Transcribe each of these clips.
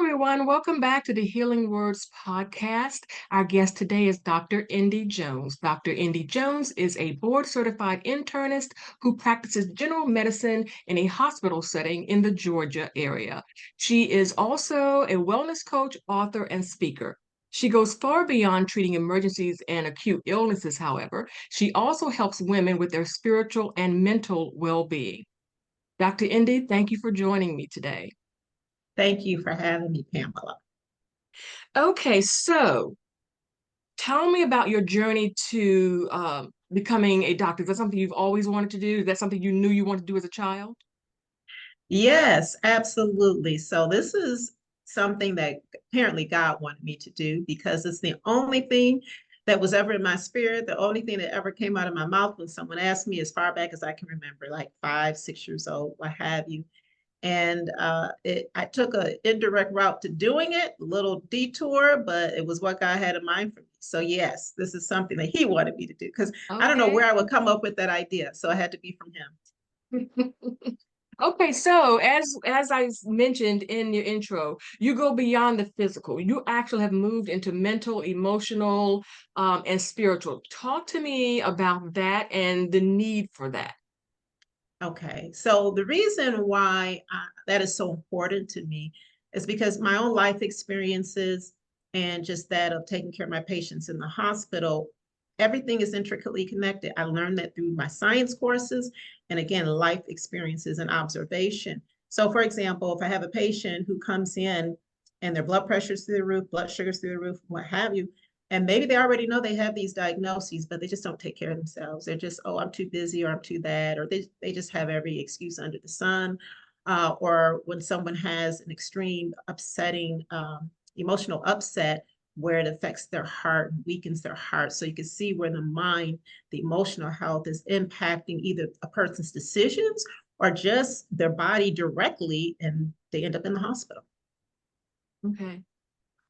everyone. Welcome back to the Healing Words podcast. Our guest today is Dr. Indy Jones. Dr. Indy Jones is a board certified internist who practices general medicine in a hospital setting in the Georgia area. She is also a wellness coach, author, and speaker. She goes far beyond treating emergencies and acute illnesses, however. She also helps women with their spiritual and mental well being. Dr. Indy, thank you for joining me today. Thank you for having me, Pamela. Okay, so tell me about your journey to becoming a doctor. Is that something you've always wanted to do? Is that something you knew you wanted to do as a child? Yes, absolutely. So this is something that apparently God wanted me to do because it's the only thing that was ever in my spirit, the only thing that ever came out of my mouth when someone asked me as far back as I can remember, like 5, 6 years old, what have you. And I took an indirect route to doing it, a little detour, but it was what God had in mind for me. So yes, this is something that He wanted me to do because I don't know Okay. where I would come up with that idea. So it had to be from Him. Okay, so as I mentioned in your intro, you go beyond the physical. You actually have moved into mental, emotional, and spiritual. Talk to me about that and the need for that. Okay, so the reason why that is so important to me is because my own life experiences and just that of taking care of my patients in the hospital, everything is intricately connected. I learned that through my science courses and again, life experiences and observation. So, for example, if I have a patient who comes in and their blood pressure's through the roof, blood sugar's through the roof, what have you, and maybe they already know they have these diagnoses, but they just don't take care of themselves. They're just, oh, I'm too busy or I'm too that, or they just have every excuse under the sun. Or when someone has an extreme upsetting emotional upset where it affects their heart and weakens their heart. So you can see where the mind, the emotional health is impacting either a person's decisions or just their body directly, and they end up in the hospital. Okay.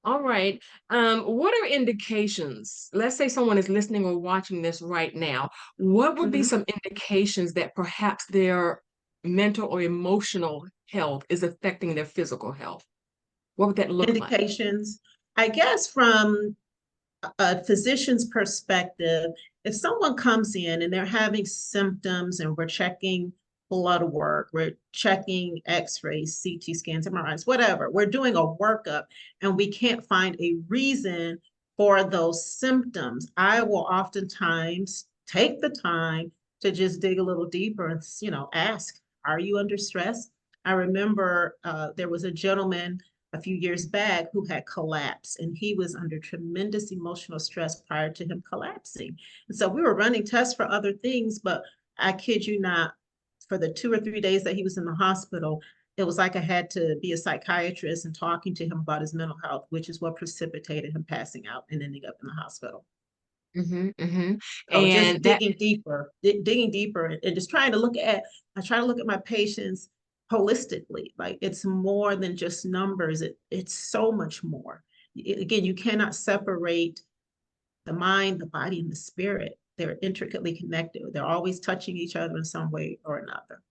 All right. What are indications? Let's say someone is listening or watching this right now. What would be Mhm. some indications that perhaps their mental or emotional health is affecting their physical health? What would that look like? Indications, I guess, from a physician's perspective, if someone comes in and they're having symptoms and we're checking blood work, we're checking x-rays, CT scans, MRIs, whatever, we're doing a workup and we can't find a reason for those symptoms, I will oftentimes take the time to just dig a little deeper and, ask, are you under stress? I remember there was a gentleman a few years back who had collapsed, and he was under tremendous emotional stress prior to him collapsing. And so we were running tests for other things, but I kid you not, for the 2 or 3 days that he was in the hospital, it was like I had to be a psychiatrist and talking to him about his mental health, which is what precipitated him passing out and ending up in the hospital. Mm-hmm. So just And that digging deeper and just I try to look at my patients holistically. Like it's more than just numbers. It's so much more. Again, you cannot separate the mind, the body, and the spirit. They're intricately connected. They're always touching each other in some way or another.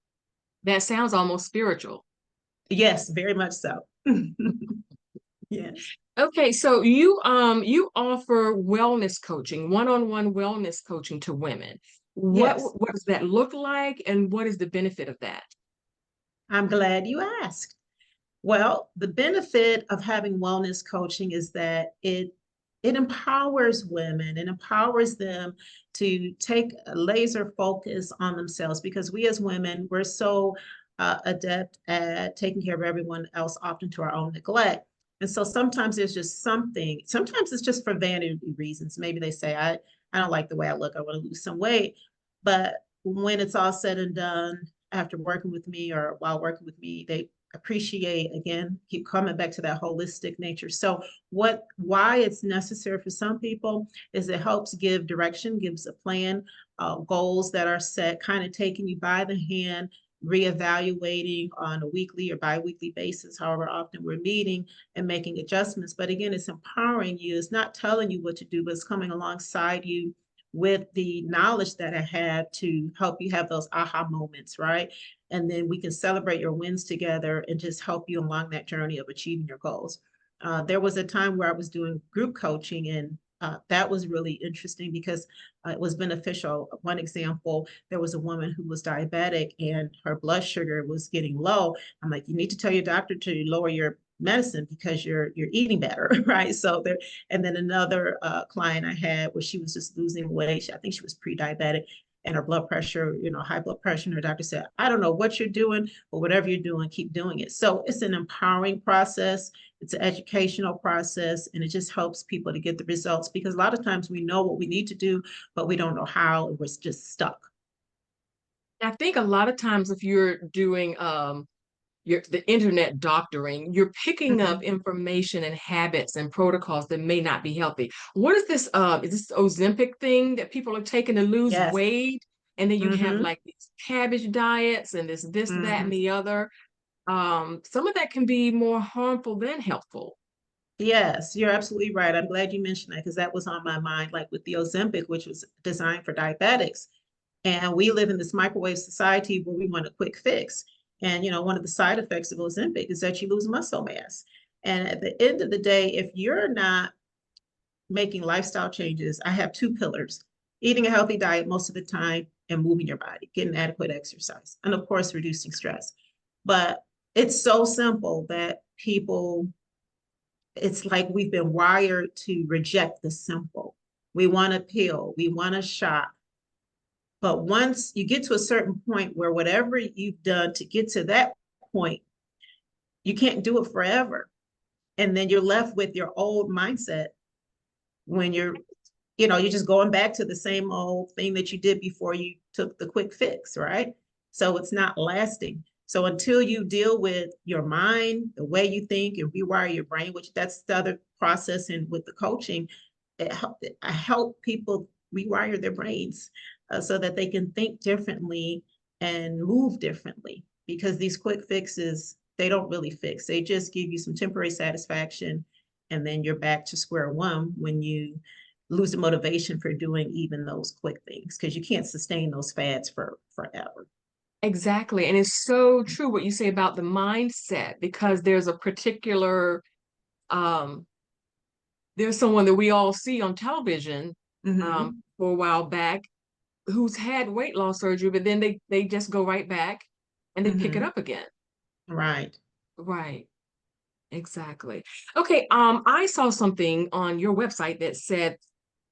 that sounds almost spiritual. Yes, very much so. Yes. Okay, so you offer wellness coaching, one-on-one wellness coaching to women. What Yes. what does that look like and what is the benefit of that? I'm glad you asked. Well, the benefit of having wellness coaching is that it empowers women and empowers them to take a laser focus on themselves because we as women, we're so adept at taking care of everyone else, often to our own neglect. And so sometimes there's just something, sometimes it's just for vanity reasons. Maybe they say, I don't like the way I look, I want to lose some weight. But when it's all said and done, after working with me or while working with me, they appreciate, again, keep coming back to that holistic nature. So why it's necessary for some people is it helps give direction, gives a plan, goals that are set, kind of taking you by the hand, reevaluating on a weekly or bi-weekly basis, however often we're meeting, and making adjustments. But again, it's empowering you. It's not telling you what to do, but it's coming alongside you with the knowledge that I had to help you have those aha moments, right? And then we can celebrate your wins together and just help you along that journey of achieving your goals. There was a time where I was doing group coaching, and that was really interesting because it was beneficial. One example, there was a woman who was diabetic and her blood sugar was getting low. I'm like, you need to tell your doctor to lower your medicine because you're eating better, right? So there, and then another client I had where she was just losing weight. I think she was pre-diabetic, and her blood pressure, high blood pressure. And her doctor said, I don't know what you're doing, but whatever you're doing, keep doing it. So it's an empowering process. It's an educational process, and it just helps people to get the results, because a lot of times we know what we need to do, but we don't know how, and we're just stuck. I think a lot of times if you're doing the internet doctoring, you're picking up Mm-hmm. information and habits and protocols that may not be healthy. What is this Ozempic thing that people are taking to lose Yes. weight? And then you have Mm-hmm. like these cabbage diets and this, that, and Mm-hmm. the other. Some of that can be more harmful than helpful. Yes, you're absolutely right. I'm glad you mentioned that, because that was on my mind, like with the Ozempic, which was designed for diabetics. And we live in this microwave society where we want a quick fix. And, one of the side effects of Ozempic is that you lose muscle mass. And at the end of the day, if you're not making lifestyle changes, I have two pillars: eating a healthy diet most of the time and moving your body, getting adequate exercise, and of course, reducing stress. But it's so simple that people, it's like we've been wired to reject the simple. We want a pill, we want a shot. But once you get to a certain point where whatever you've done to get to that point, you can't do it forever. And then you're left with your old mindset when you're just going back to the same old thing that you did before you took the quick fix, right? So it's not lasting. So until you deal with your mind, the way you think, and rewire your brain, which that's the other process, and with the coaching, I help people rewire their brains so that they can think differently and move differently. Because these quick fixes, they don't really fix. They just give you some temporary satisfaction, and then you're back to square one when you lose the motivation for doing even those quick things, because you can't sustain those fads for forever. Exactly. And it's so true what you say about the mindset, because there's a particular um there's someone that we all see on television Mm-hmm. for a while back who's had weight loss surgery, but then they just go right back and they pick it Mm-hmm. up again. Right. Right. Exactly. Okay, I saw something on your website that said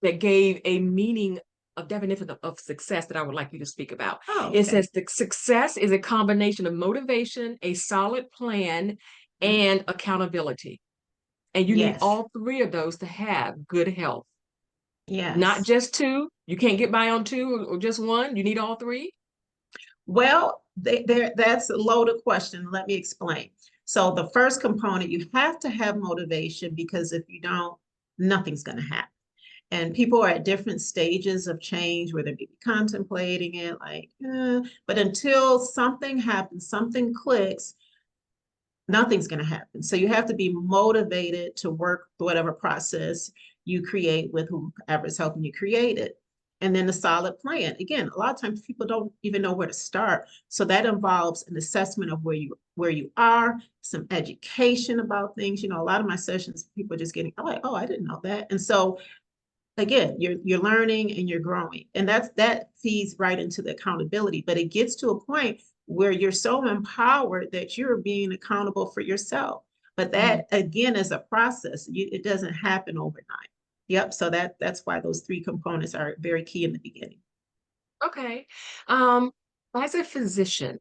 that gave a meaning of definition of success that I would like you to speak about. Oh, It okay. says the success is a combination of motivation, a solid plan, Mhm. and accountability. And you need Yes. all three of those to have good health. Not Yes. just two. You can't get by on two or just one. You need all three. Well, that's a loaded question. Let me explain. So the first component, you have to have motivation, because if you don't, nothing's going to happen. And people are at different stages of change where they may be contemplating it, like, but until something happens, something clicks, nothing's going to happen. So you have to be motivated to work whatever process you create with whoever is helping you create it. And then a solid plan. Again, a lot of times people don't even know where to start. So that involves an assessment of where you are, some education about things. A lot of my sessions, people are just getting, I'm like, oh, I didn't know that. And so again, you're learning and you're growing, and that feeds right into the accountability. But it gets to a point where you're so empowered that you're being accountable for yourself. But Mhm. that again is a process. It doesn't happen overnight. Yep. So that's why those three components are very key in the beginning. Okay. Um, as a physician,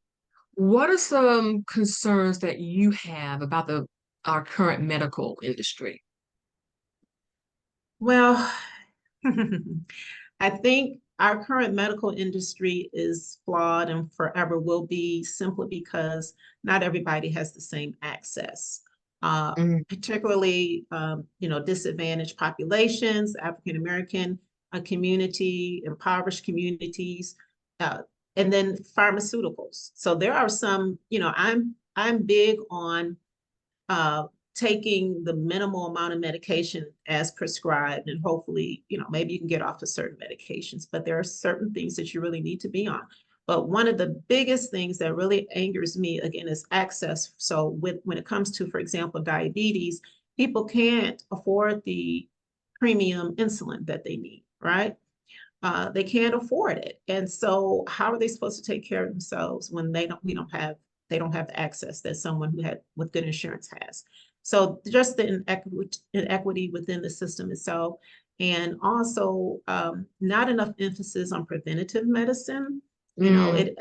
what are some concerns that you have about the our current medical industry? Well, I think our current medical industry is flawed and forever will be, simply because not everybody has the same access. Mm. Particularly, disadvantaged populations, African American community, impoverished communities, uh, and then pharmaceuticals. So there are some, I'm big on taking the minimal amount of medication as prescribed, and hopefully, maybe you can get off of certain medications, but there are certain things that you really need to be on. But one of the biggest things that really angers me, again, is access. So when it comes to, for example, diabetes, people can't afford the premium insulin that they need, right? They can't afford it. And so how are they supposed to take care of themselves when they don't have the access that someone with good insurance has? So just the inequity within the system itself, and also not enough emphasis on preventative medicine. You know, Mm,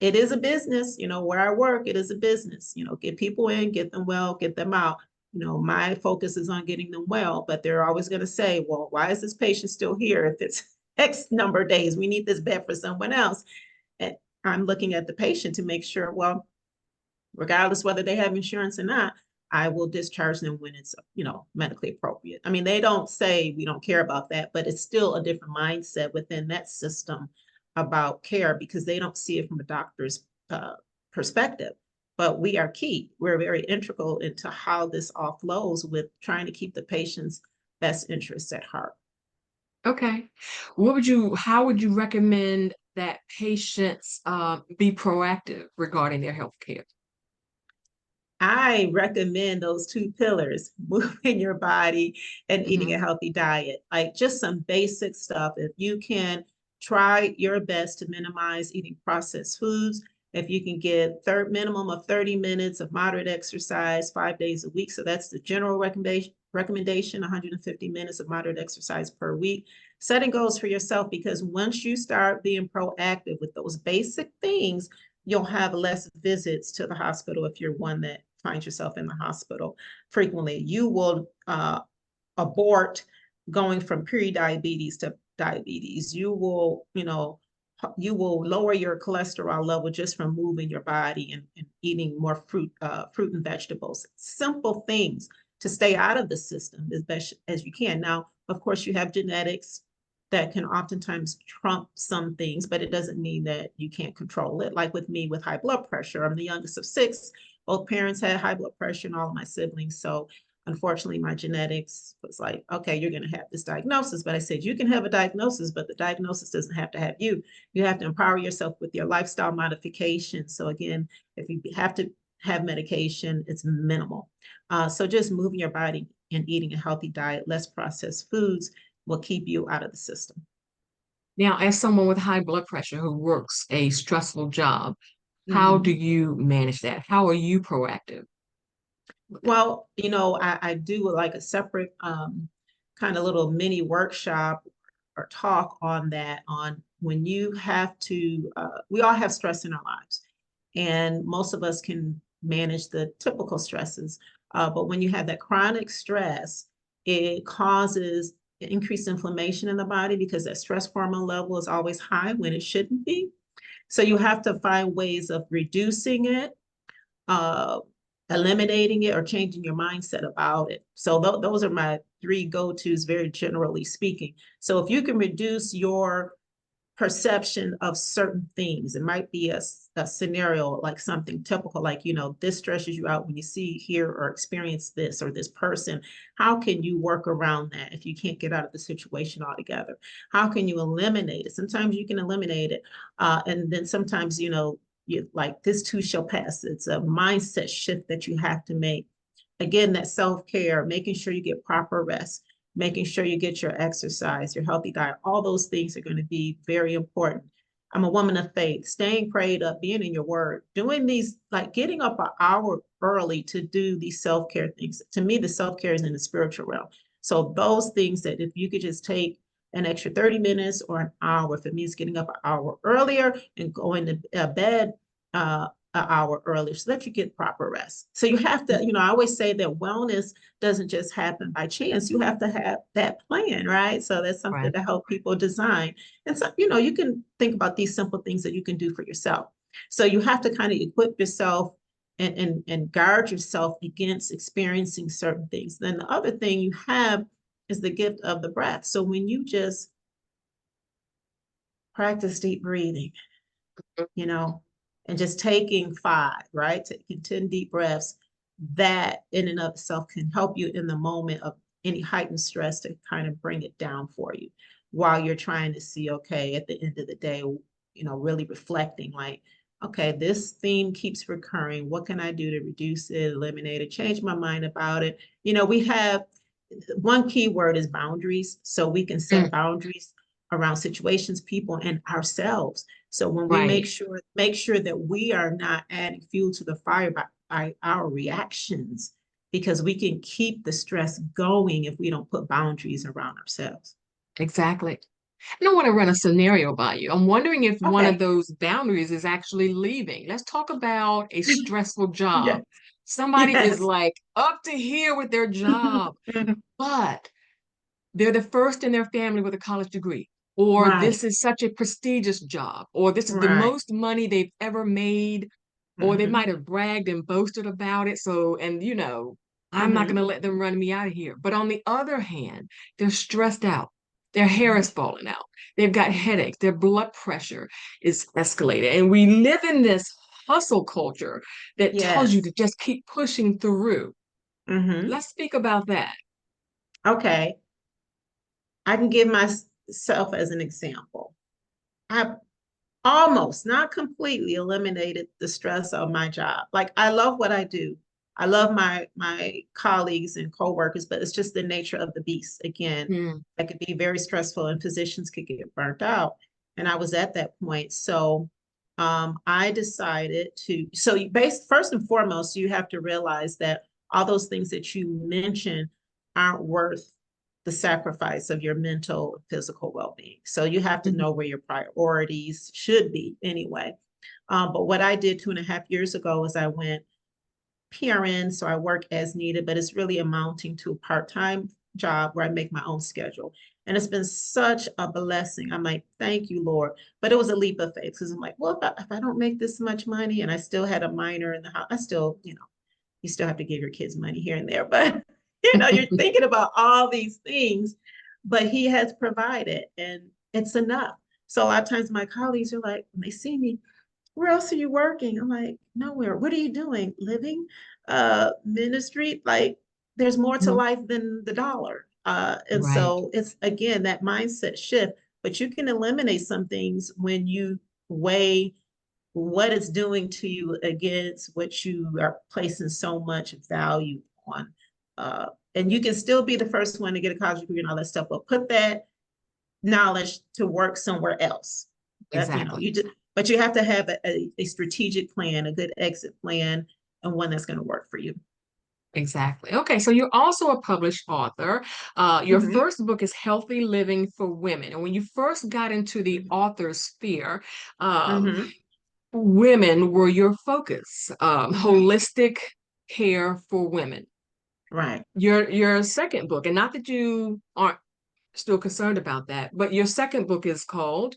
it is a business, where I work, it is a business, get people in, get them well, get them out. My focus is on getting them well, but they're always going to say, well, why is this patient still here if it's X number of days? We need this bed for someone else. And I'm looking at the patient to make sure, well, regardless whether they have insurance or not, I will discharge them when it's, medically appropriate. I mean, they don't say we don't care about that, but it's still a different mindset within that system about care because they don't see it from a doctor's perspective. But we are key. We're very integral into how this all flows with trying to keep the patient's best interests at heart. okay. How would you recommend that patients be proactive regarding their health care? I recommend those two pillars, moving your body and eating Hmm. a healthy diet. Like just some basic stuff. If you can try your best to minimize eating processed foods, if you can get third minimum of 30 minutes of moderate exercise 5 days a week. So that's the general recommendation, 150 minutes of moderate exercise per week. Setting goals for yourself, because once you start being proactive with those basic things, you'll have less visits to the hospital if you're one that finds yourself in the hospital frequently. You will abort going from pre-diabetes to diabetes. You will lower your cholesterol level just from moving your body and eating more fruit and vegetables. Simple things to stay out of the system as best as you can. Now, of course, you have genetics that can oftentimes trump some things, but it doesn't mean that you can't control it. Like with me with high blood pressure, I'm the youngest of six. Both parents had high blood pressure and all of my siblings. So unfortunately, my genetics was like, okay, you're going to have this diagnosis. But I said, you can have a diagnosis, but the diagnosis doesn't have to have you. You have to empower yourself with your lifestyle modification. So again, if you have to have medication, it's minimal. So just moving your body and eating a healthy diet, less processed foods, will keep you out of the system. Now, as someone with high blood pressure who works a stressful job, how do Mm-hmm. you manage that? How are you proactive with that? Well, I do like a separate kind of little mini workshop or talk on that, on when you have to, we all have stress in our lives, and most of us can manage the typical stresses. But when you have that chronic stress, it causes increased inflammation in the body because that stress hormone level is always high when it shouldn't be. So you have to find ways of reducing it, uh, eliminating it, or changing your mindset about it. So those are my three go-tos, very generally speaking. So if you can reduce your perception of certain things, it might be a scenario like something typical, like, this stresses you out when you see, hear, or experience this or this person. How can you work around that if you can't get out of the situation altogether? How can you eliminate it? Sometimes you can eliminate it. And then sometimes, you like, this too shall pass. It's a mindset shift that you have to make. Again, that self-care, making sure you get proper rest, making sure you get your exercise, your healthy diet, all those things are going to be very important. I'm a woman of faith, staying prayed up, being in your word, doing these, like getting up an hour early to do these self-care things. To me, the self-care is in the spiritual realm. So those things that if you could just take an extra 30 minutes or an hour, if it means getting up an hour earlier and going to bed an hour earlier so that you get proper rest. So you have to, I always say that wellness doesn't just happen by chance. You have to have that plan, right? So that's something Right. to help people design. And so, you can think about these simple things that you can do for yourself. So you have to kind of equip yourself and guard yourself against experiencing certain things. Then the other thing you have is the gift of the breath. So when you just practice deep breathing, you know, and just taking five, right? Taking 10 deep breaths, that in and of itself can help you in the moment of any heightened stress to kind of bring it down for you while you're trying to see, okay, at the end of the day, really reflecting like, okay, this theme keeps recurring. What can I do to reduce it, eliminate it, change my mind about it? We have one key word is boundaries. So we can set Mm, boundaries around situations, people, and ourselves. So when we make right. sure that we are not adding fuel to the fire by our reactions, because we can keep the stress going if we don't put boundaries around ourselves. Exactly. I don't want to run a scenario by you. I'm wondering if one of Okay. those boundaries is actually leaving. Let's talk about a stressful job. Yes. Somebody is Yes. like up to here with their job, but they're the first in their family with a college degree, or Right. this is such a prestigious job, or this is the Right. most money they've ever made, or they Hmm. might have bragged and boasted about it. So, and I'm not going to Hmm. let them run me out of here. But on the other hand, they're stressed out. Their hair Hmm. is falling out. They've got headaches. Their blood pressure is escalated. And we live in this hustle culture that tells you Yes. to just keep pushing through. Hmm. Let's speak about that. Okay. I can give myself as an example. I almost, not completely, eliminated the stress of my job. Like I love what I do. I love my colleagues and coworkers, but it's just the nature of the beast. Again, Hmm. that could be very stressful and positions could get burnt out. And I was at that point. So I decided to, so you first and foremost, you have to realize that all those things that you mentioned aren't worth the sacrifice of your mental and physical well-being. So you have to Mhm. know where your priorities should be anyway. But what I did 2.5 years ago was I went PRN, so I work as needed, but it's really amounting to a part-time job where I make my own schedule. And it's been such a blessing. I'm like, thank you, Lord. But it was a leap of faith because I'm like, well, if I don't make this much money and I still had a minor in the house, I still, you still have to give your kids money here and there. But, you're thinking about all these things, but he has provided and it's enough. So a lot of times my colleagues are like, when they see me, where else are you working? I'm like, nowhere. What are you doing? Living? Ministry? Like, there's more to Mhm. life than the dollar. And Right. so it's again that mindset shift, but you can eliminate some things when you weigh what it's doing to you against what you are placing so much value on. And you can still be the first one to get a college degree and all that stuff, but put that knowledge to work somewhere else. That Exactly. but you have to have a strategic plan, a good exit plan, and one that's going to work for you. Exactly. Okay, so you're also a published author. Your Hmm. first book is Healthy Living for Women. And when you first got into the author sphere, um, Hmm. women were your focus, Hmm. holistic care for women. Right. Your second book, and not that you aren't still concerned about that, but your second book is called,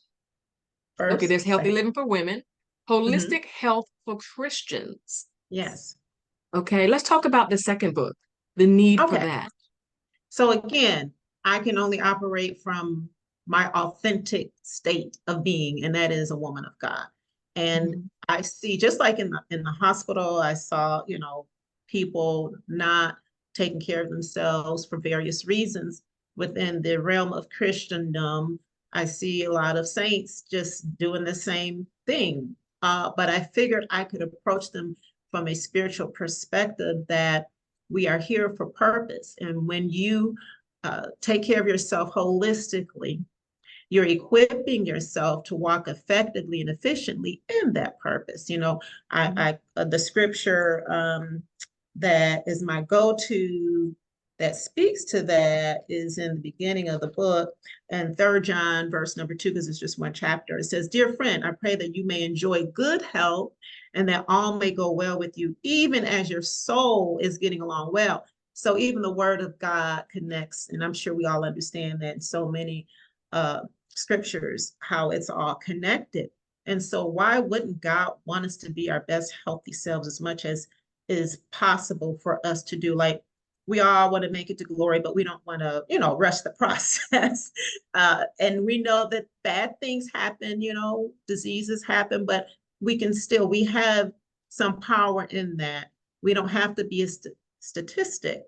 okay, First, there's Healthy second. Living for Women, Hmm. Holistic Health for Christians. Yes. Okay, let's talk about the second book, the need for Okay. that. So again, I can only operate from my authentic state of being, and that is a woman of God. And Mhm. I see, just like in the hospital, I saw, people not taking care of themselves for various reasons. Within the realm of Christendom, I see a lot of saints just doing the same thing. But I figured I could approach them from a spiritual perspective that we are here for purpose. And when you take care of yourself holistically, you're equipping yourself to walk effectively and efficiently in that purpose. The scripture that is my go-to that speaks to that is in the beginning of the book and 3rd John verse number 2, because it's just one chapter. It says, dear friend, I pray that you may enjoy good health and that all may go well with you, even as your soul is getting along well. So even the word of God connects, and I'm sure we all understand that in so many uh, scriptures, how it's all connected. And so why wouldn't God want us to be our best healthy selves as much as is possible for us to do? Like, we all want to make it to glory, but we don't want to, rush the process. And we know that bad things happen, diseases happen, but we have some power in that We don't have to be a statistic.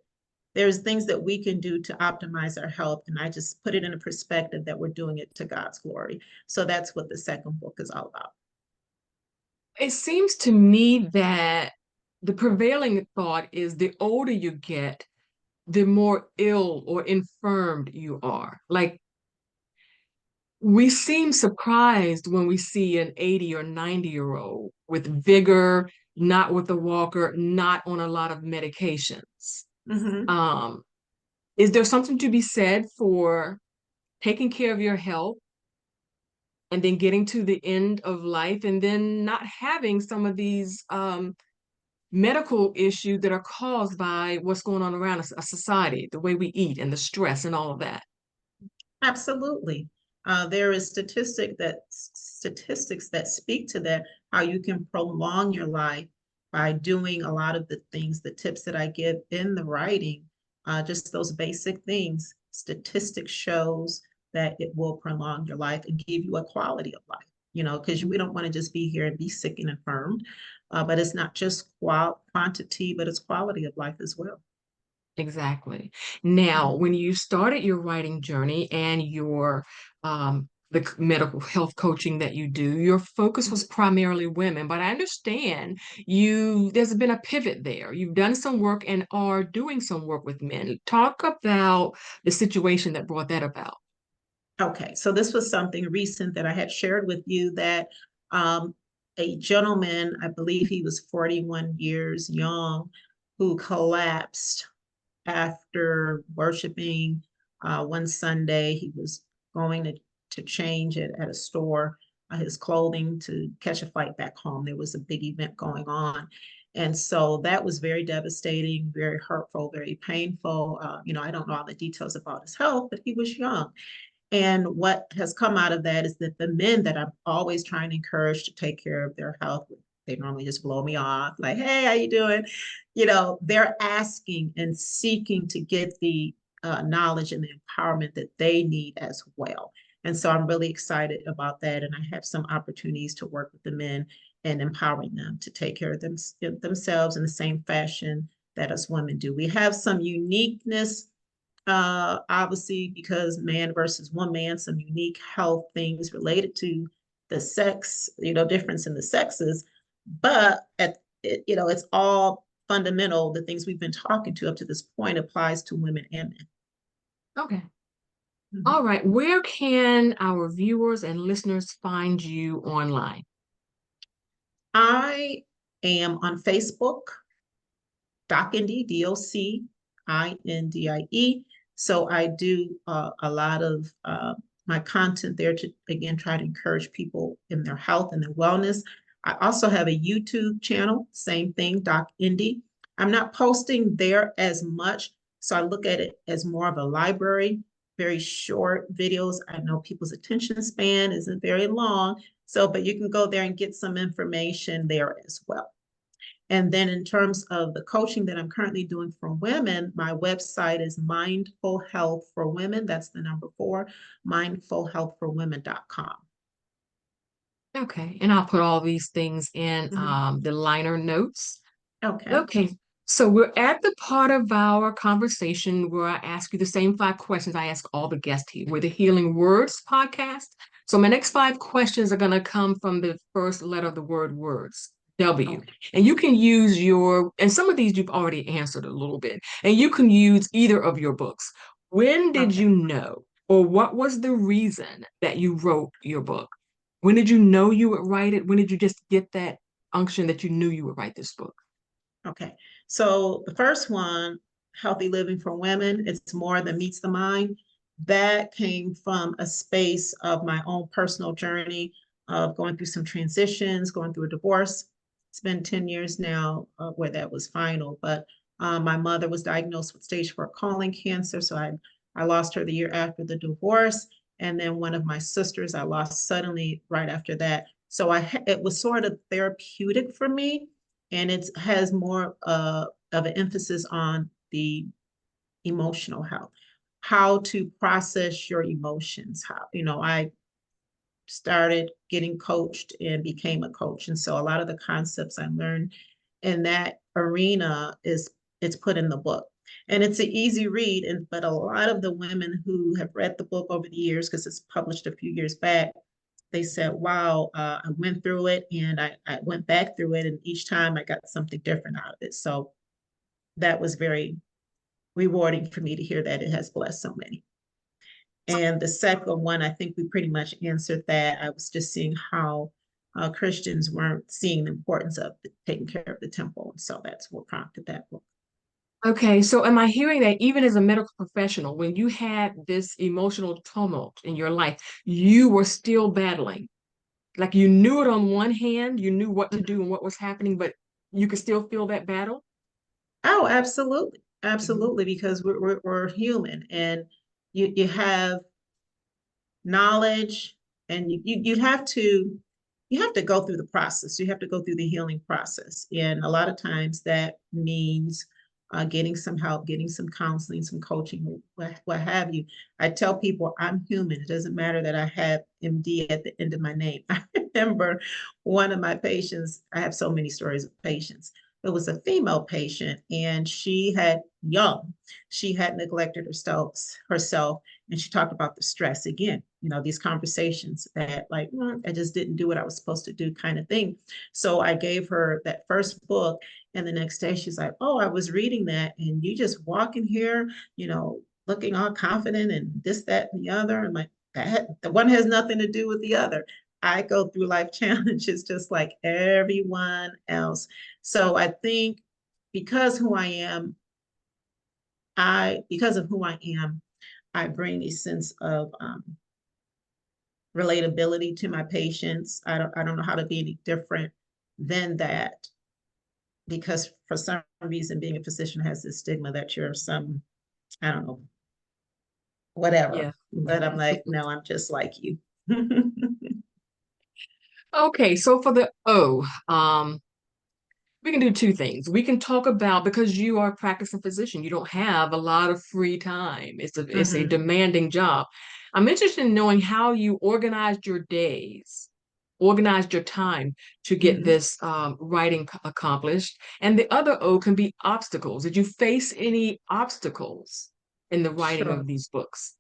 There's things that we can do to optimize our health. And I just put it in a perspective that we're doing it to God's glory. So that's what the second book is all about. It seems to me that the prevailing thought is the older you get, the more ill or infirmed you are. Like we seem surprised when we see an 80 or 90-year-old with vigor, not with a walker, not on a lot of medications. Mm-hmm. Um, is there something to be said for taking care of your health and then getting to the end of life and then not having some of these medical issues that are caused by what's going on around us, a society, the way we eat and the stress and all of that? Absolutely. There is statistics that speak to that, how you can prolong your life by doing a lot of the things, the tips that I give in the writing, just those basic things. Statistics shows that it will prolong your life and give you a quality of life, because we don't want to just be here and be sick and infirmed. But it's not just quantity, but it's quality of life as well. Exactly. Now, Mhm. when you started your writing journey and your medical health coaching that you do, your focus was primarily women, but I understand there's been a pivot there. You've done some work and are doing some work with men. Talk about the situation that brought that about. Okay, so this was something recent that I had shared with you that um, a gentleman, I believe he was 41 years young, who collapsed after worshiping one Sunday. He was going to change it at a store, his clothing to catch a flight back home. There was a big event going on. And so that was very devastating, very hurtful, very painful. I don't know all the details about his health, but he was young. And what has come out of that is that the men that I'm always trying to encourage to take care of their health, they normally just blow me off, like, hey, how you doing? They're asking and seeking to get the knowledge and the empowerment that they need as well. And so I'm really excited about that. And I have some opportunities to work with the men and empowering them to take care of themselves in the same fashion that us women do. We have some uniqueness, obviously, because man versus woman, some unique health things related to the sex, difference in the sexes. But it's all fundamental. The things we've been talking to up to this point applies to women and men. Okay. Mhm. All right. Where can our viewers and listeners find you online? I am on Facebook, DocIndie, DocIndie. So I do a lot of my content there to, again, try to encourage people in their health and their wellness. I also have a YouTube channel, same thing, DocIndie. I'm not posting there as much, so I look at it as more of a library, very short videos. I know people's attention span isn't very long, but you can go there and get some information there as well. And then in terms of the coaching that I'm currently doing for women, my website is Mindful Health for Women. That's the number 4, mindfulhealthforwomen.com. Okay. And I'll put all these things in Mhm. the liner notes. Okay. Okay, so we're at the part of our conversation where I ask you the same 5 questions I ask all the guests here. We're the Healing Words podcast. So my next 5 questions are going to come from the first letter of the word words, W. Okay. And you can use and some of these you've already answered a little bit, and you can use either of your books. When did Okay. you know, or what was the reason that you wrote your book? When did you know you would write it? When did you just get that unction that you knew you would write this book? Okay. So the first one, Healthy Living for Women, it's more than meets the mind. That came from a space of my own personal journey of going through some transitions, going through a divorce. It's been 10 years now where that was final, but my mother was diagnosed with stage 4 colon cancer. So I lost her the year after the divorce. And then one of my sisters I lost suddenly right after that. So it was sort of therapeutic for me, and it has more of an emphasis on the emotional health, how to process your emotions. I started getting coached and became a coach, and so a lot of the concepts I learned in that arena is it's put in the book. And it's an easy read, but a lot of the women who have read the book over the years, because it's published a few years back, they said, wow, I went through it and I went back through it, and each time I got something different out of it. So that was very rewarding for me to hear that it has blessed so many. And the second one, I think we pretty much answered that. I was just seeing how Christians weren't seeing the importance of taking care of the temple. And so that's what prompted that book. Okay, so am I hearing that even as a medical professional, when you had this emotional tumult in your life, you were still battling? Like you knew it on one hand, you knew what to do and what was happening, but you could still feel that battle? Oh, absolutely. Mhm. Absolutely, because we're human, and you have knowledge, and you have to go through the process. You have to go through the healing process. And a lot of times that means getting some help, getting some counseling, some coaching, what have you. I tell people I'm human. It doesn't matter that I have MD at the end of my name. I remember one of my patients, I have so many stories of patients. It was a female patient, and she had neglected herself, and she talked about the stress again, these conversations that like, I just didn't do what I was supposed to do kind of thing. So I gave her that first book, and the next day she's like, oh, I was reading that, and you just walk in here, looking all confident and this, that, and the other. I'm like, the one has nothing to do with the other. I go through life challenges just like everyone else. So I think because who I am, because of who I am, I bring a sense of relatability to my patients. I don't know how to be any different than that, because for some reason being a physician has this stigma that you're some, I don't know, whatever. Yeah. But I'm like, no, I'm just like you. Okay, so for the O, we can do two things. We can talk about because you are a practicing physician, you don't have a lot of free time. It's a Mhm, demanding job. I'm interested in knowing how you organized your days, organized your time to get mhm. this writing accomplished. And the other O can be obstacles. Did you face any obstacles in the writing Sure. of these books?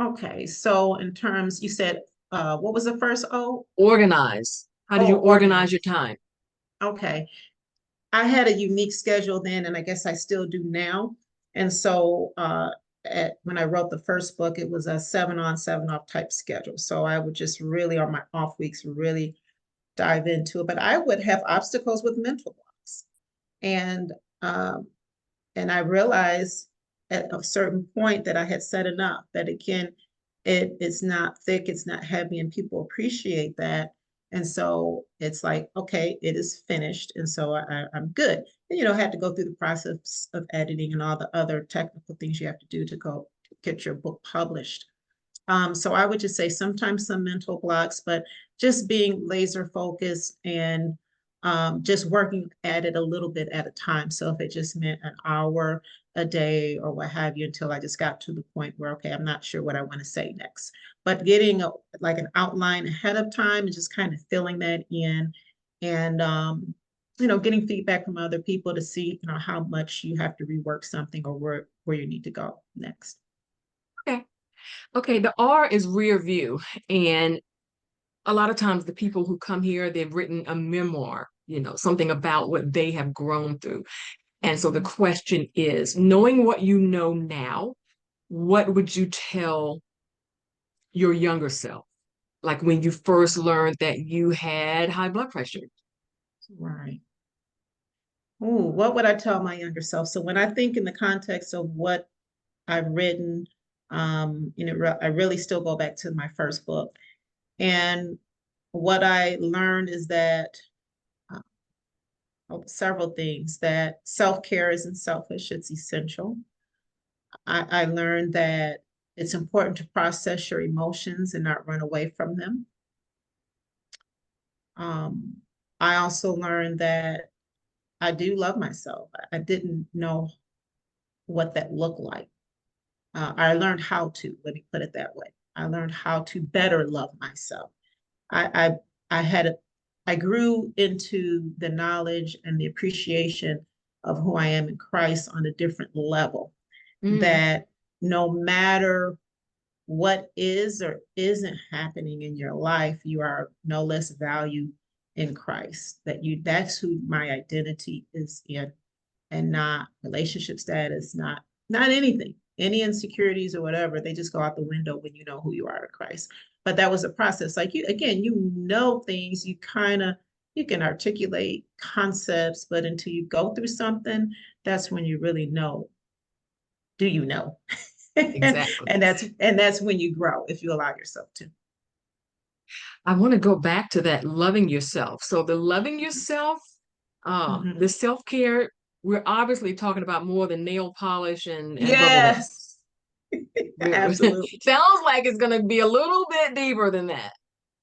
Okay. So in terms, you said, what was the first O? Organize. How did you Oh, organize your organize. time? Okay. I had a unique schedule then, and I guess I still do now. And so when I wrote the first book, it was a 7 on, 7 off type schedule. So I would just really, on my off weeks, really dive into it. But I would have obstacles with mental blocks. And um, and I realized at a certain point that I had said enough, that it's not thick, it's not heavy, and people appreciate that. And so it's like, okay, it is finished. And so I'm good. And, I had to go through the process of editing and all the other technical things you have to do to go get your book published. So I would just say sometimes some mental blocks, but just being laser focused and just working at it a little bit at a time. So if it just meant an hour a day or what have you, until I just got to the point where, okay, I'm not sure what I want to say next. But getting like an outline ahead of time and just kind of filling that in, and getting feedback from other people to see, how much you have to rework something, or where you need to go next. Okay. Okay, the R is rear view. And a lot of times the people who come here, they've written a memoir, something about what they have grown through. And so the Mhm. question is, knowing what you know now, what would you tell your younger self? Like when you first learned that you had high blood pressure. Right. Ooh, what would I tell my younger self? So when I think in the context of what I've written, I really still go back to my first book. And what I learned is that uh, several things, that self-care isn't selfish, it's essential. I learned that it's important to process your emotions and not run away from them. Um, I also learned that I do love myself. I didn't know what that looked like. I learned how to, let me put it that way. I learned how to better love myself. I, I, I had I grew into the knowledge and the appreciation of who I am in Christ on a different level. Mm, That no matter what is or isn't happening in your life, you are no less valued in Christ. That's who my identity is in, and not relationship status, not anything. Any insecurities or whatever, they just go out the window when you know who you are in Christ. But that was a process. Like, you again, you know things, you can articulate concepts, but until you go through something, that's when you really know, do you know? exactly. And that's when you grow, if you allow yourself to. I want to go back to that loving yourself. So the loving yourself, the Mhm. self-care, we're obviously talking about more than nail polish and bubble bath. Yes, absolutely. Sounds like it's going to be a little bit deeper than that.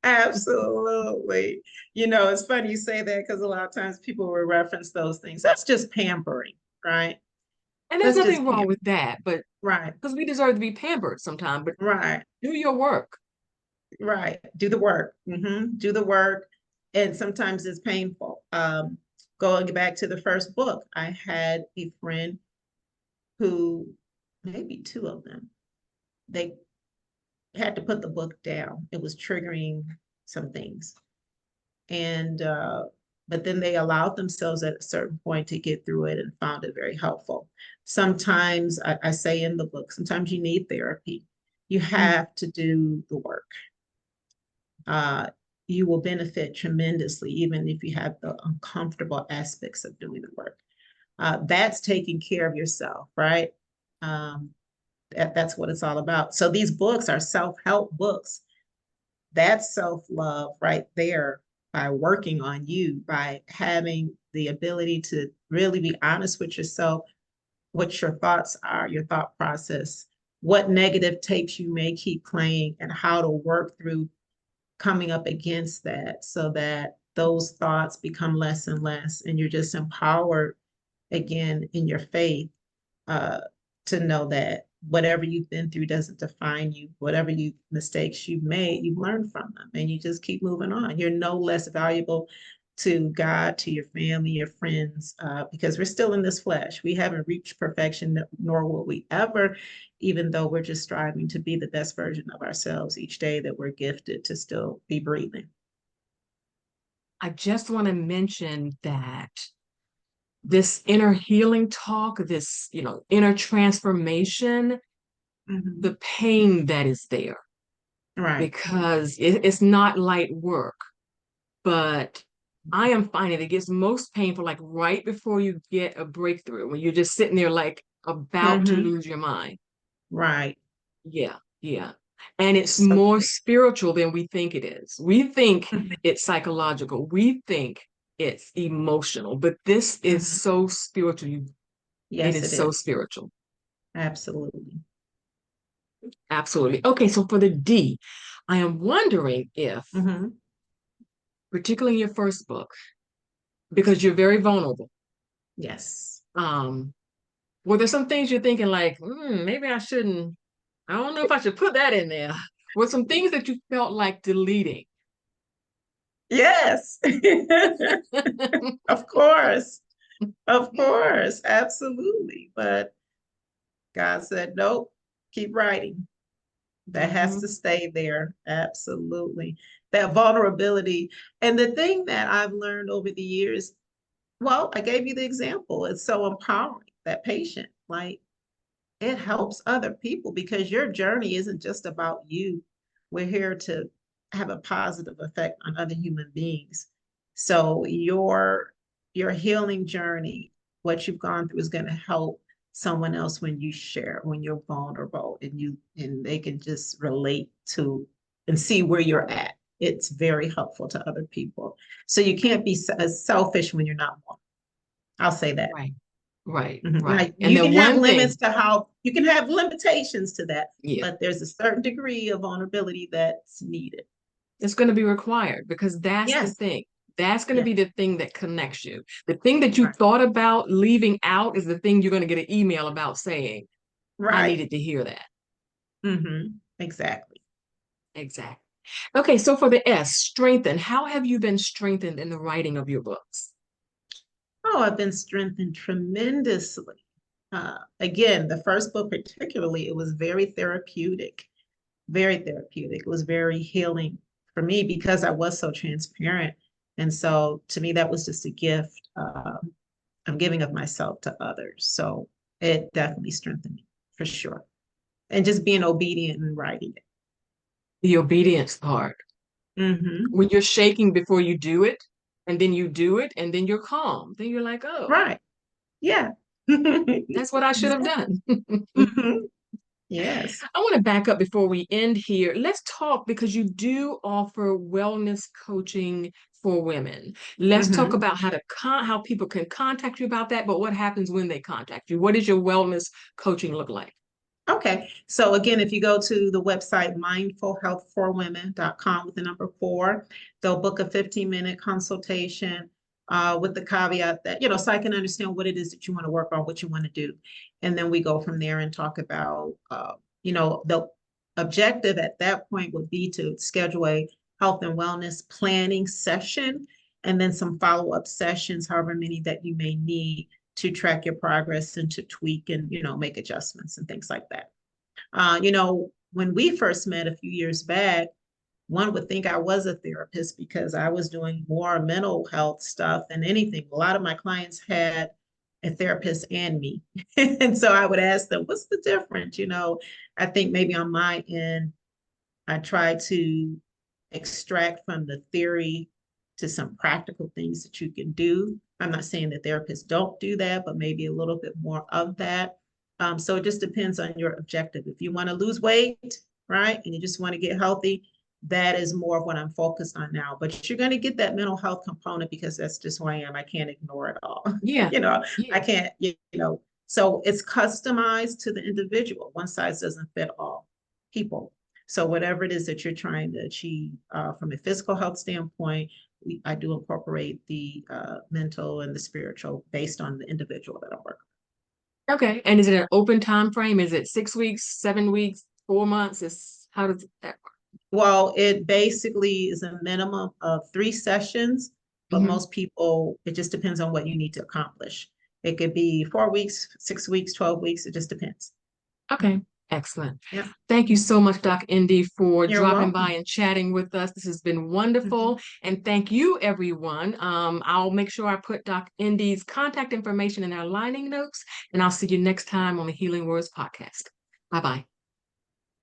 Absolutely. It's funny you say that, because a lot of times people will reference those things. That's just pampering, right? And there's That's nothing just wrong pamper. with that, but Right, because we deserve to be pampered sometime, but right, do your work. right. Do the work. Do the work. And sometimes it's painful. Going back to the first book, I had a friend who, maybe two of them, they had to put the book down. It was triggering some things. And but then they allowed themselves at a certain point to get through it and found it very helpful. Sometimes I say in the book, sometimes you need therapy. You Mm. have to do the work. uh, you will benefit tremendously, even if you have the uncomfortable aspects of doing the work. That's taking care of yourself, right? um, that's what it's all about. So these books are self-help books. That's self-love right there. By working on you, by having the ability to really be honest with yourself, what your thoughts are, your thought process, what negative tapes you may keep playing, and how to work through coming up against that, so that those thoughts become less and less, and you're just empowered again in your faith, uh, to know that whatever you've been through doesn't define you. Whatever mistakes you've made, you've learned from them, and you just keep moving on. You're no less valuable to God, to your family, your friends, because we're still in this flesh. We haven't reached perfection, nor will we ever, even though we're just striving to be the best version of ourselves each day that we're gifted to still be breathing. I just want to mention that this inner healing talk, this, inner transformation, the Mhm. pain that is there, Right. because it's not light work, but I am finding it gets most painful like right before you get a breakthrough, when you're just sitting there like about to Hmm. lose your mind. Right. Yeah, yeah. And it's So more true. spiritual than we think it is. We think Mhm. it's psychological. We think it's emotional, but this is Mhm. so spiritual. It Yes, is it so is. spiritual. Absolutely. Absolutely. Okay, so for the D, I am wondering if, Hmm. particularly in your first book, because you're very vulnerable, Yes. um, were there some things you're thinking like, maybe I shouldn't, I don't know if I should put that in there. Were some things that you felt like deleting? Yes. Of course. Of course. Absolutely. But God said, nope, keep writing. That has to Hmm. stay there. Absolutely. That vulnerability. And the thing that I've learned over the years, well, I gave you the example. It's so empowering, that patient. Like, it helps other people, because your journey isn't just about you. We're here to have a positive effect on other human beings. So your healing journey, what you've gone through, is going to help someone else when you share, when you're vulnerable, and they can just relate to and see where you're at. It's very helpful to other people. So you can't be selfish when you're not one. I'll say that. Right, right, Now, right. And you the can have one limits thing, to how you can have limitations to that, yeah, but there's a certain degree of vulnerability that's needed. it's going to be required because that's the Yes. thing. That's going to Yes. be the thing that connects you. The thing that you Right. thought about leaving out is the thing you're going to get an email about saying, I Right. needed to hear that. Exactly. Exactly. Okay, so for the S, strengthen, how have you been strengthened in the writing of your books? Oh, I've been strengthened tremendously. Again, the first book particularly, it was very therapeutic, very therapeutic. It was very healing for me because I was so transparent. And so to me, that was just a gift. I'm giving of myself to others. So it definitely strengthened me for sure. And just being obedient and writing it. The obedience part. Hmm. When you're shaking before you do it, and then you do it, and then you're calm. Then you're like, oh, Right. Yeah. that's what I should have Exactly. done. Hmm. Yes. I want to back up before we end here. Let's talk because you do offer wellness coaching for women. Let's talk Hmm. about how people can contact you about that, but what happens when they contact you? What does your wellness coaching look like? Okay. So again, if you go to the website mindfulhealthforwomen.com with the number 4, they'll book a 15-minute consultation with the caveat that, so I can understand what it is that you want to work on, what you want to do. And then we go from there and talk about, the objective at that point would be to schedule a health and wellness planning session and then some follow-up sessions, however many that you may need to track your progress and to tweak and make adjustments and things like that. When we first met a few years back, one would think I was a therapist because I was doing more mental health stuff than anything. A lot of my clients had a therapist and me. And so I would ask them, what's the difference? I think maybe on my end, I try to extract from the theory to some practical things that you can do. I'm not saying that therapists don't do that, but maybe a little bit more of that. So it just depends on your objective. If you want to lose weight, right, and you just want to get healthy, that is more of what I'm focused on now. But you're going to get that mental health component because that's just who I am. I can't ignore it all. Yeah, I yeah. can't, so it's customized to the individual. One size doesn't fit all people. So whatever it is that you're trying to achieve from a physical health standpoint, I do incorporate the mental and the spiritual based on the individual that I'm working Okay. And is it an open time frame? Is it 6 weeks, 7 weeks, 4 months? Is how does that with. Well, it basically is a minimum of 3 sessions, work? but most people, it just depends on what you need to accomplish. It could be 4 weeks, 6 weeks, 12 weeks. It just depends. Okay, excellent. Yeah. Thank you so much, Doc Indy, for You're dropping by welcome. and chatting with us. This has been Mhm. wonderful. And thank you, everyone. I'll make sure I put Doc Indy's contact information in our lining notes, and I'll see you next time on the Healing Words podcast. Bye bye.